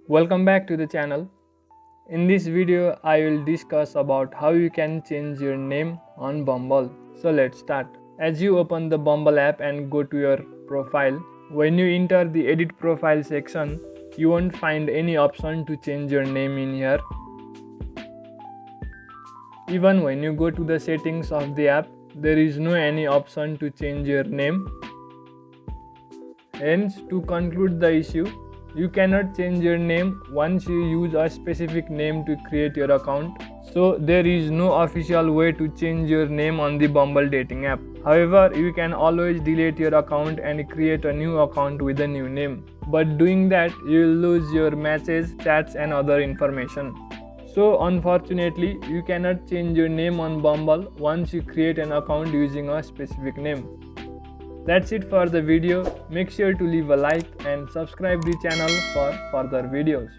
Welcome back to the channel. In this video, I will discuss about how you can change your name on Bumble. So let's start. As you open the Bumble app and go to your profile, when you enter the edit profile section, you won't find any option to change your name in here. Even when you go to the settings of the app, there is no any option to change your name. Hence, to conclude the issue, you cannot change your name once you use a specific name to create your account. So there is no official way to change your name on the Bumble dating app. However, you can always delete your account and create a new account with a new name. But doing that, you will lose your matches, chats and other information. So unfortunately, you cannot change your name on Bumble once you create an account using a specific name. That's it for the video. Make sure to leave a like and subscribe the channel for further videos.